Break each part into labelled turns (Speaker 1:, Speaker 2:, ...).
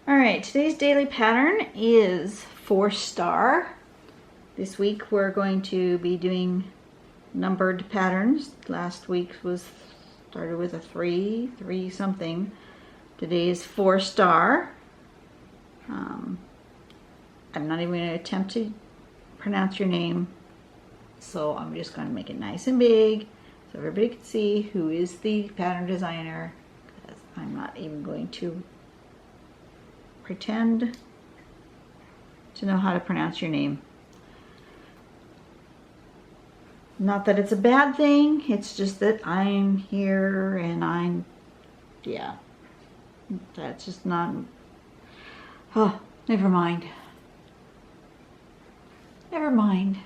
Speaker 1: All right, today's daily pattern is 4-star. This week we're going to be doing numbered patterns. Last week started with a 3 something. Today is 4-star. I'm not even going to attempt to pronounce your name, so I'm just going to make it nice and big so everybody can see who is the pattern designer, because I'm not even going to pretend to know how to pronounce your name. Not that it's a bad thing, it's just that I'm here and that's just not, oh, never mind. Never mind.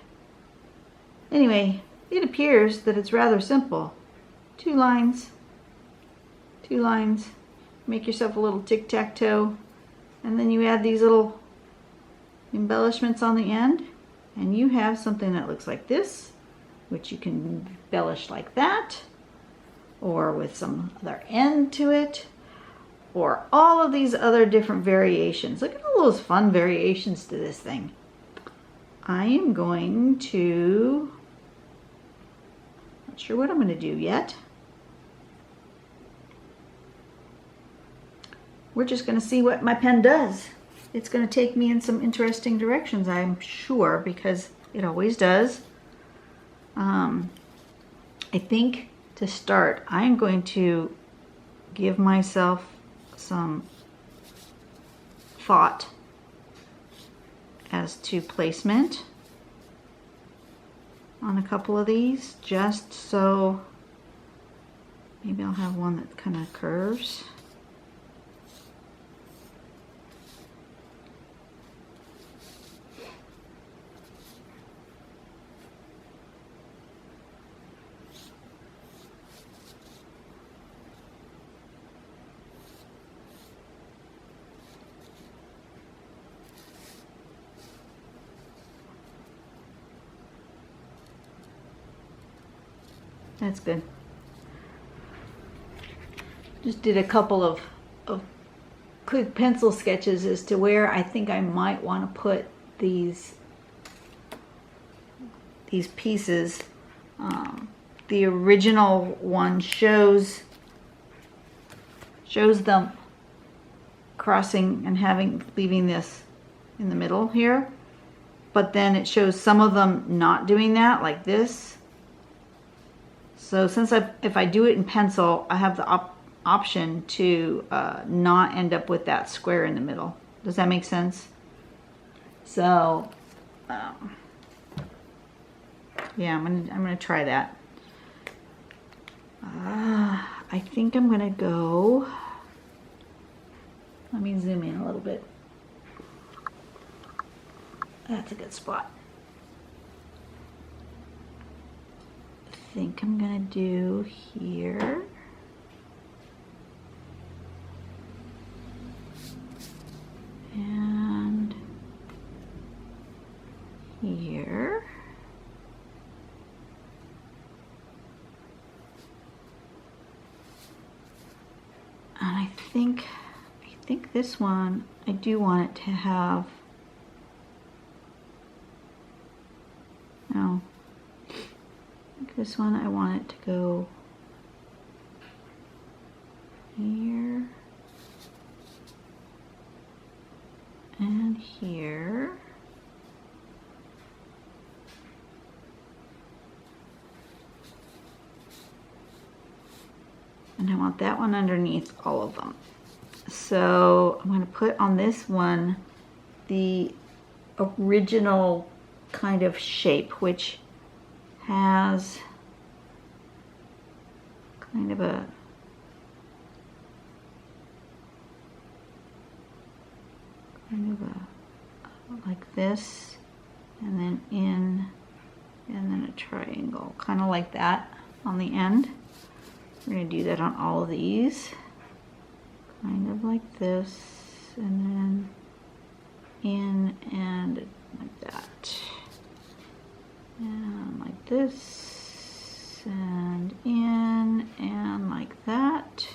Speaker 1: Anyway, it appears that it's rather simple. 2 lines, make yourself a little tic-tac-toe, and then you add these little embellishments on the end, and you have something that looks like this, which you can embellish like that, or with some other end to it, or all of these other different variations. Look at all those fun variations to this thing. I am going to, not sure what I'm going to do yet. We're just going to see what my pen does. It's going to take me in some interesting directions, I'm sure, because it always does. I think to start, I'm going to give myself some thought as to placement on a couple of these, just so maybe I'll have one that kind of curves. That's good. Just did a couple of quick pencil sketches as to where I think I might want to put these pieces. The original one shows them crossing and leaving this in the middle here, but then it shows some of them not doing that, like this. So since if I do it in pencil, I have the option to not end up with that square in the middle. Does that make sense? So yeah, I'm gonna try that. I think I'm gonna go. Let me zoom in a little bit. That's a good spot. I think I'm gonna do here. And here. And I think this one, I do want it to have, no. This one I want it to go here and here. And I want that one underneath all of them. So I'm going to put on this one the original kind of shape, which has kind of a like this, and then in, and then a triangle, kind of like that on the end. We're going to do that on all of these, kind of like this, and then in and like that, and like this, and in, and like that,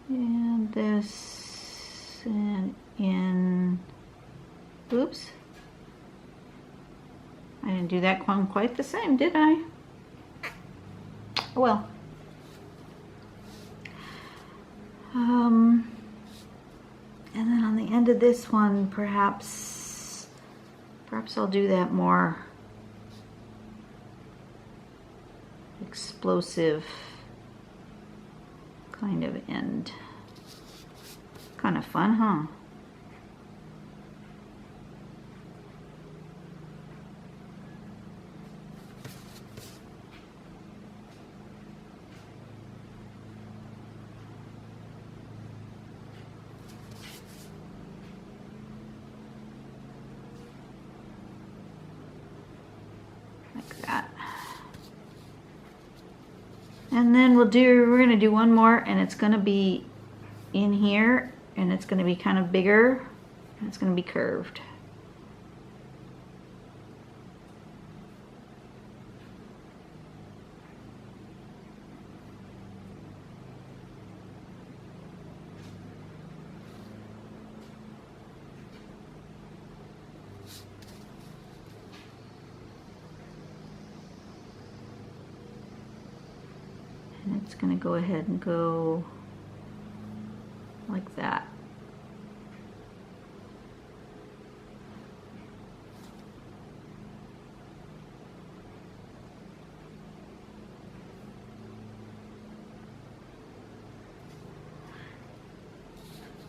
Speaker 1: and this, and in, oops, I didn't do that one quite the same, did I? Oh well. And then on the end of this one, perhaps I'll do that more explosive kind of end. Kind of fun, huh? Like that. And then we're gonna do one more, and it's gonna be in here, and it's gonna be kind of bigger, and it's gonna be curved. And it's going to go ahead and go like that.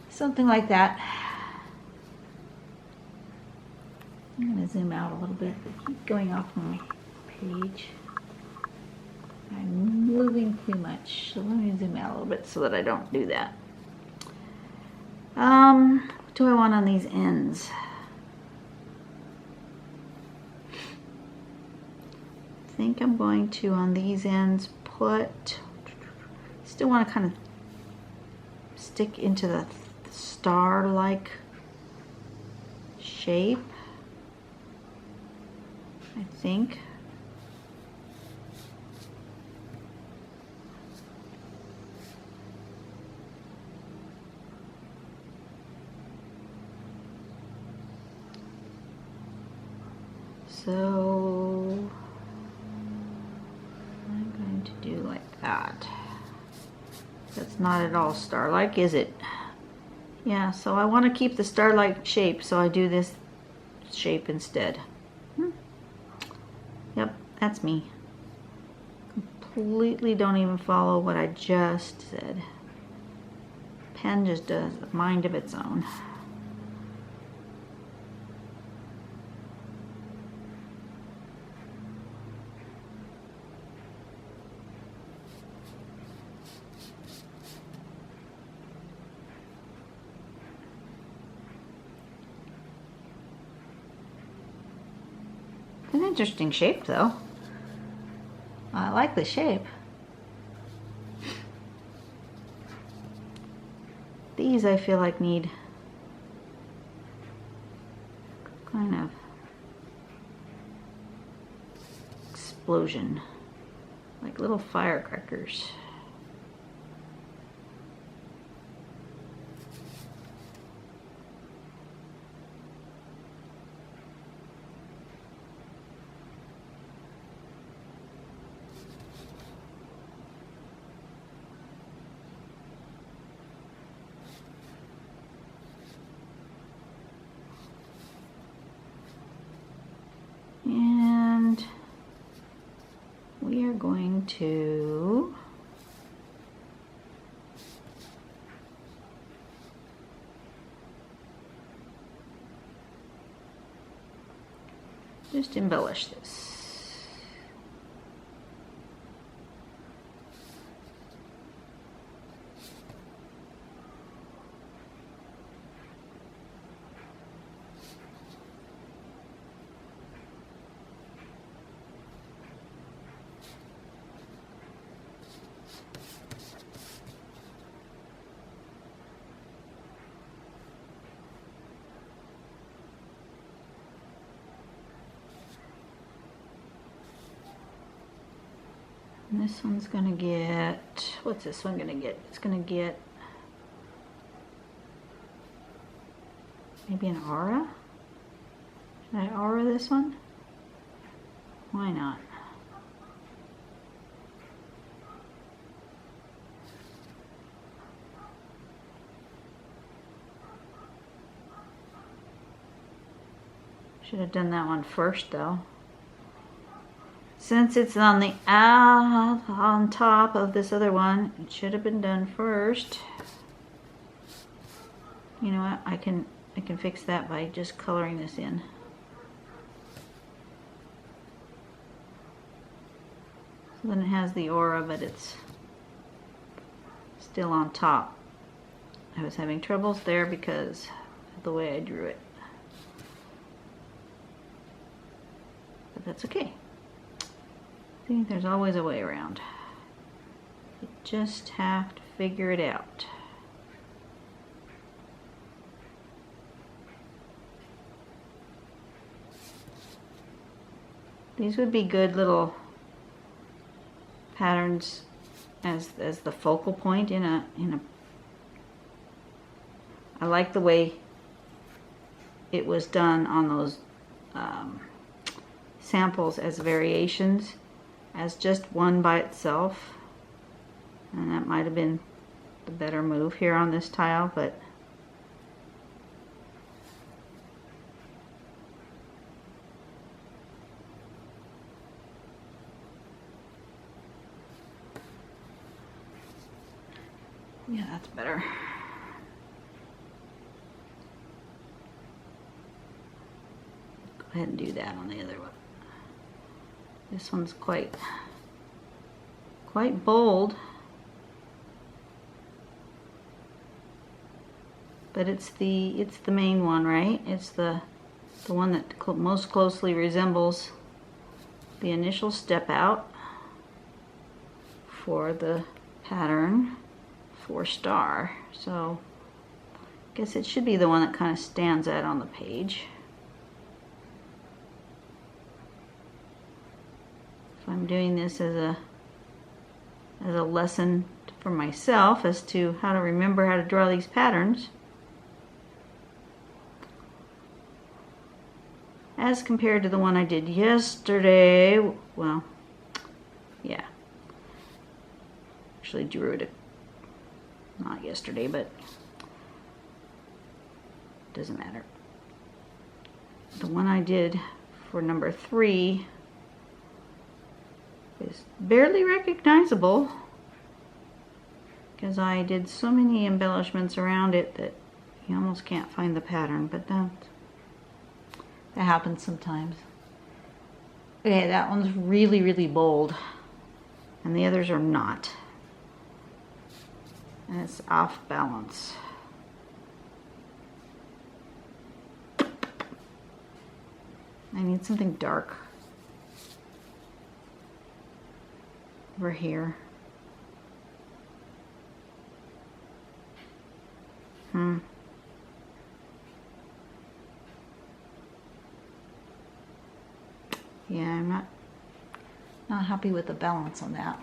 Speaker 1: Something like that. I'm going to zoom out a little bit. I keep going off my page. I'm moving too much, so let me zoom out a little bit so that I don't do that. What do I want on these ends? I think I'm going to, on these ends, put, still want to kind of stick into the star-like shape, I think. So I'm going to do like that. That's not at all star-like, is it? Yeah, so I want to keep the star-like shape, so I do this shape instead. Yep, that's me. Completely don't even follow what I just said. Pen just does a mind of its own. An interesting shape, though. I like the shape. These I feel like need kind of explosion, like little firecrackers. And we are going to just embellish this. And this one's gonna get, what's this one gonna get? It's gonna get Maybe an aura? Should I aura this one? Why not? Should have done that one first though. Since it's on the on top of this other one, it should have been done first. You know what? I can fix that by just coloring this in. So then it has the aura, but it's still on top. I was having troubles there because of the way I drew it. But that's okay. I think there's always a way around. You just have to figure it out. These would be good little patterns as the focal point in a I like the way it was done on those samples as variations, as just one by itself, and that might have been the better move here on this tile, but yeah, that's better. Go ahead and do that on the other one. This one's quite bold, but it's the main one, right? It's the one that most closely resembles the initial step out for the pattern for star. So I guess it should be the one that kind of stands out on the page. If I'm doing this as a lesson for myself as to how to remember how to draw these patterns, as compared to the one I did yesterday. Well, yeah, actually drew it not yesterday, but doesn't matter. The one I did for number 3 is barely recognizable because I did so many embellishments around it that you almost can't find the pattern, but that happens sometimes. Okay, that one's really bold and the others are not, and it's off balance. I need something dark over here. Yeah, I'm not happy with the balance on that.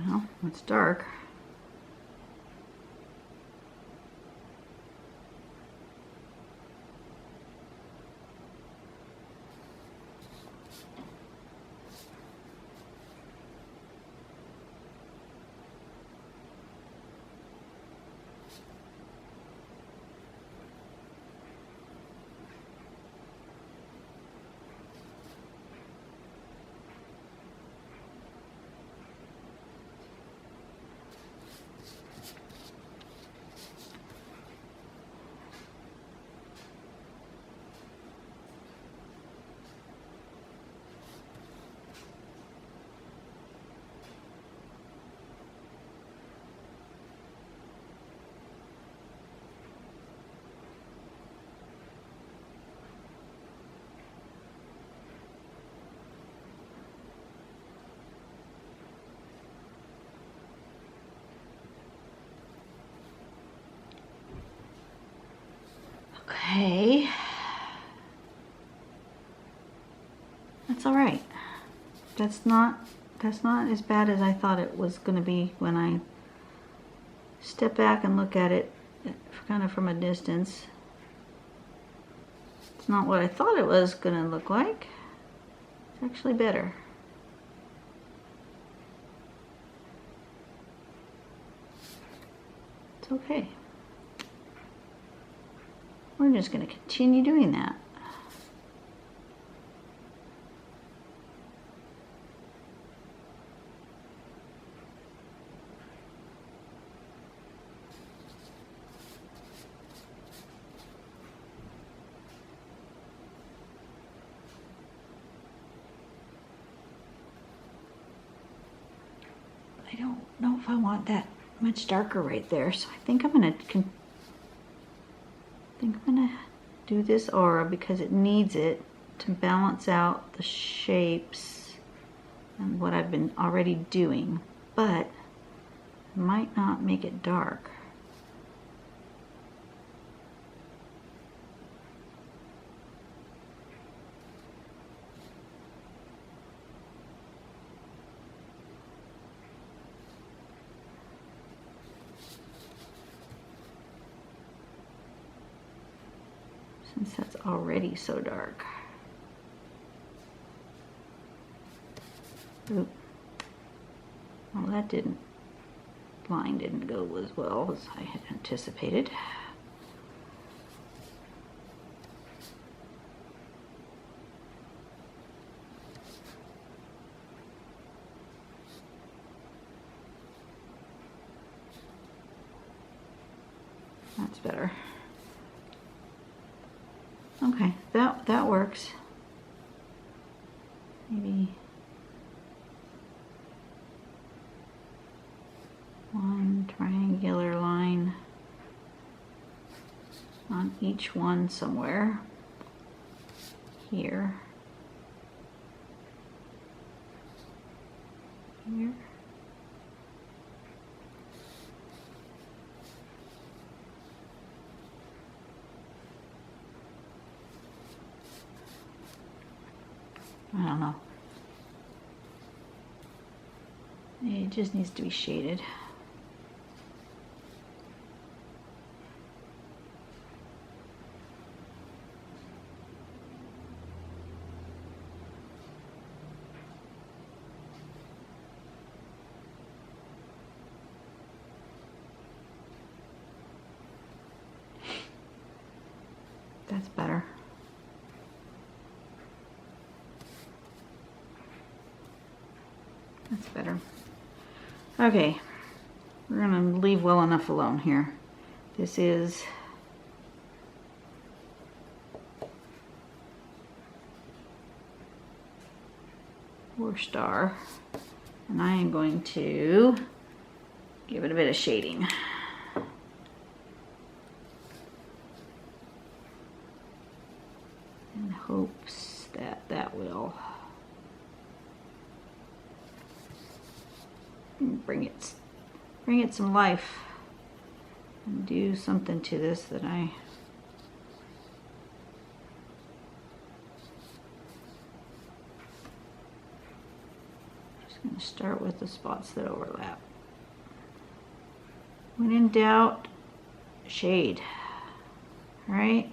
Speaker 1: Well, it's dark. Okay. That's all right. That's not as bad as I thought it was going to be when I step back and look at it kind of from a distance. It's not what I thought it was going to look like. It's actually better. It's okay. We're just going to continue doing that. I don't know if I want that much darker right there, so I think I'm gonna do this aura because it needs it to balance out the shapes and what I've been already doing, but I might not make it dark. Since that's already so dark. Oop. Well, that line didn't go as well as I had anticipated. That's better. Okay, that works. Maybe one triangular line on each one somewhere here. Here. I don't know. It just needs to be shaded. That's better. That's better. Okay, we're gonna leave well enough alone here. This is star, and I am going to give it a bit of shading. In hopes that that will bring it some life and do something to this that I just going to start with the spots that overlap. When in doubt, shade. All right.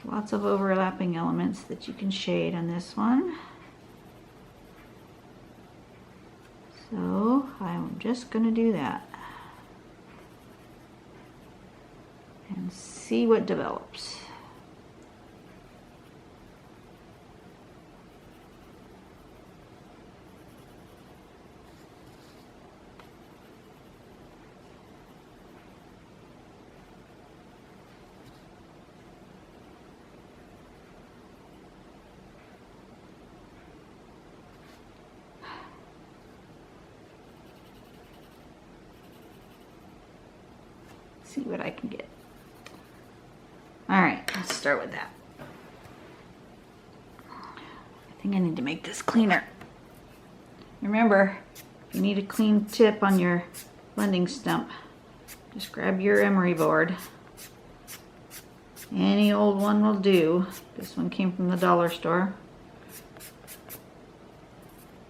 Speaker 1: Lots of overlapping elements that you can shade on this one. So I'm just going to do that and see what develops. See what I can get. All right, let's start with that. I think I need to make this cleaner. Remember, if you need a clean tip on your blending stump, just grab your emery board. Any old one will do. This one came from the dollar store.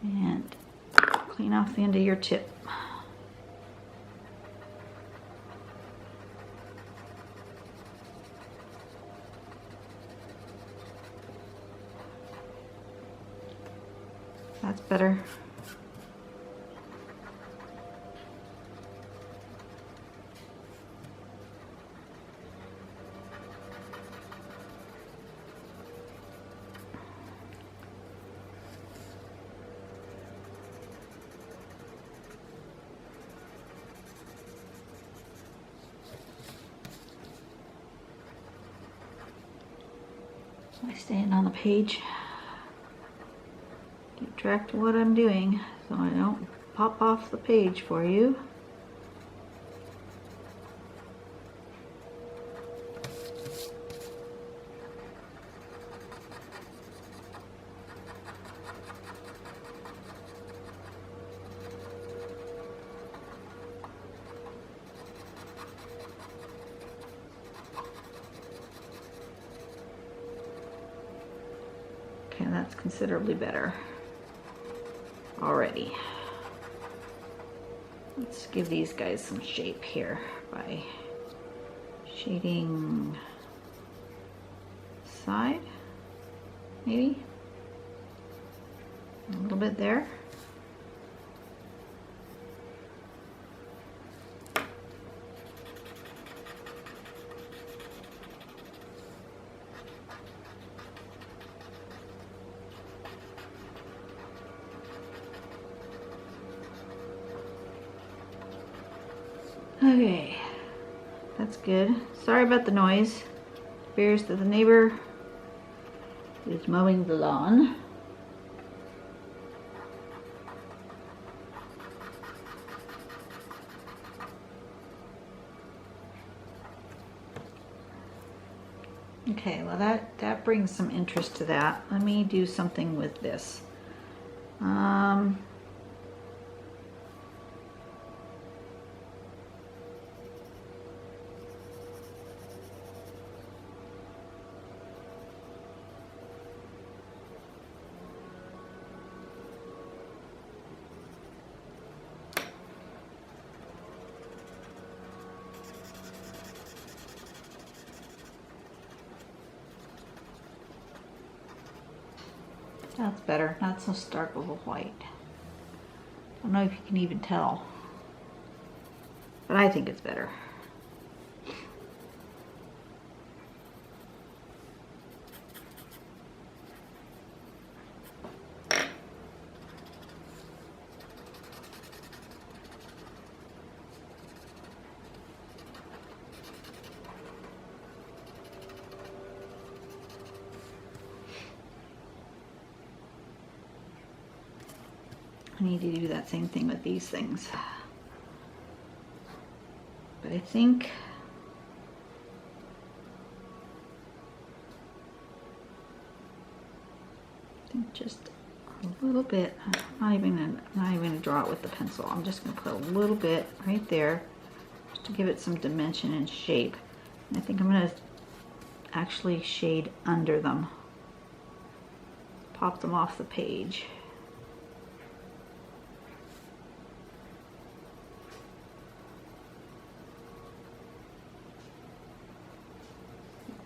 Speaker 1: And clean off the end of your tip. That's better. I stand on the page. Keep track of what I'm doing so I don't pop off the page for you. Okay, that's considerably better already. Let's give these guys some shape here by shading side, maybe a little bit there. Okay, that's good. Sorry about the noise. Appears that the neighbor is mowing the lawn. Okay, well that brings some interest to that. Let me do something with this. That's better, not so stark of a white. I don't know if you can even tell, but I think it's better. I need to do that same thing with these things. But I think just a little bit, not even gonna draw it with the pencil. I'm just gonna put a little bit right there just to give it some dimension and shape. And I think I'm gonna actually shade under them. Pop them off the page.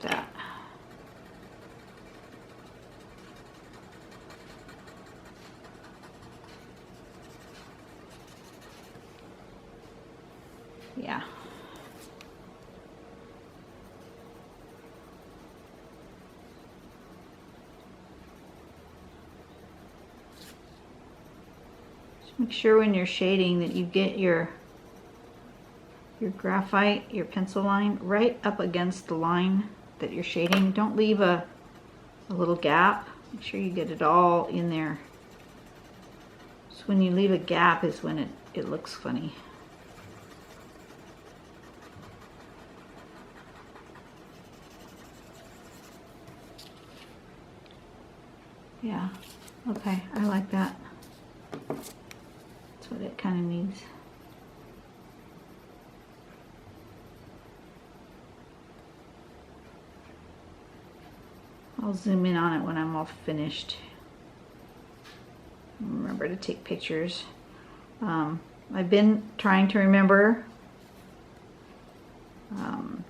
Speaker 1: That. Yeah. Just make sure when you're shading that you get your graphite, your pencil line right up against the line that you're shading. Don't leave a little gap. Make sure you get it all in there. So when you leave a gap is when it looks funny. Yeah, okay, I like that. That's what it kind of needs. I'll zoom in on it when I'm all finished. Remember to take pictures. I've been trying to remember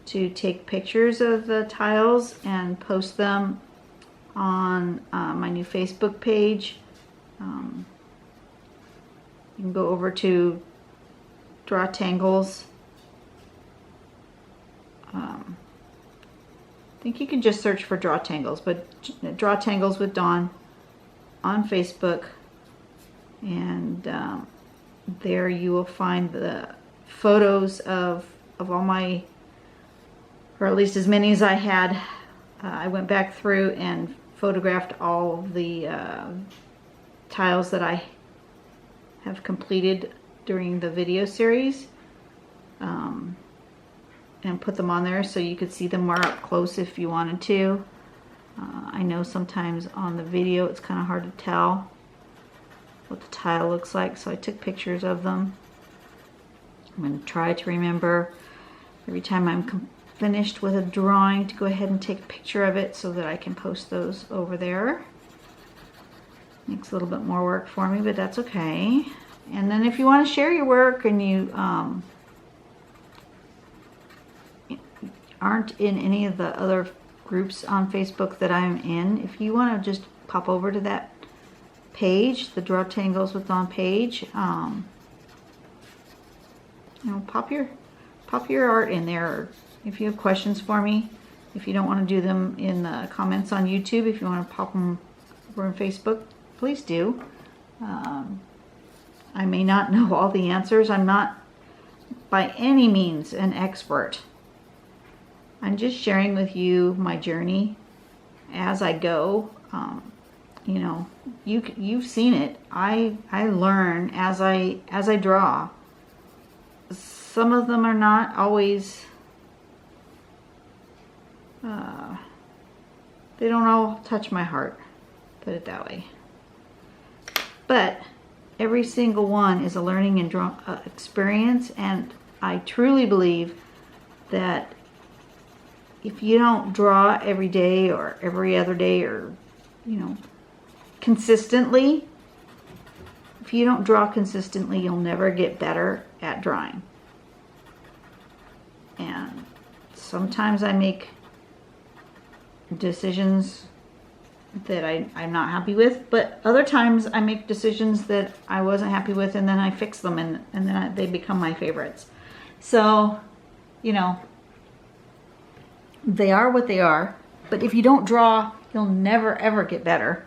Speaker 1: to take pictures of the tiles and post them on my new Facebook page. You can go over to Draw Tangles. I think you can just search for Draw Tangles, but Draw Tangles with Dawn on Facebook, and there you will find the photos of all my, or at least as many as I had. I went back through and photographed all of the tiles that I have completed during the video series, and put them on there so you could see them more up close if you wanted to. I know sometimes on the video it's kind of hard to tell what the tile looks like, so I took pictures of them. I'm going to try to remember every time I'm finished with a drawing to go ahead and take a picture of it so that I can post those over there. Makes a little bit more work for me, but that's okay. And then if you want to share your work and you aren't in any of the other groups on Facebook that I'm in, if you want to just pop over to that page, the Draw Tangles with Dawn page, you know, pop your art in there. Or if you have questions for me, if you don't want to do them in the comments on YouTube, if you want to pop them over on Facebook, please do. I may not know all the answers. I'm not by any means an expert. I'm just sharing with you my journey as I go. You know, you've seen it. I learn as I draw. Some of them are not always, they don't all touch my heart, put it that way. But every single one is a learning and experience, and I truly believe that if you don't draw every day or every other day, or, you know, consistently, if you don't draw consistently, you'll never get better at drawing. And sometimes I make decisions that I'm not happy with, but other times I make decisions that I wasn't happy with, and then I fix them, and then they become my favorites. So, you know, they are what they are. But if you don't draw, you'll never ever get better,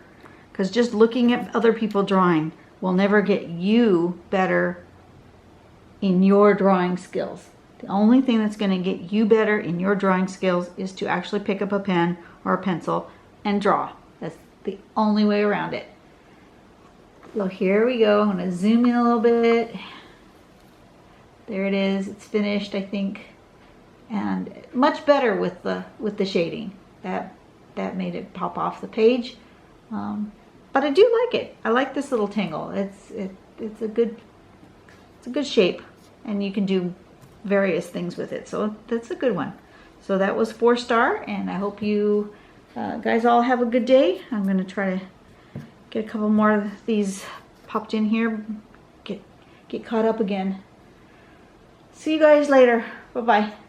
Speaker 1: because just looking at other people drawing will never get you better in your drawing skills. The only thing that's going to get you better in your drawing skills is to actually pick up a pen or a pencil and draw. That's the only way around it. So here we go. I'm going to zoom in a little bit. There it is. It's finished, I think. And much better with the shading. That made it pop off the page. But I do like it. I like this little tangle. It's a good shape, and you can do various things with it. So that's a good one. So that was 4-star, and I hope you guys all have a good day. I'm going to try to get a couple more of these popped in here. Get caught up again. See you guys later. Bye-bye.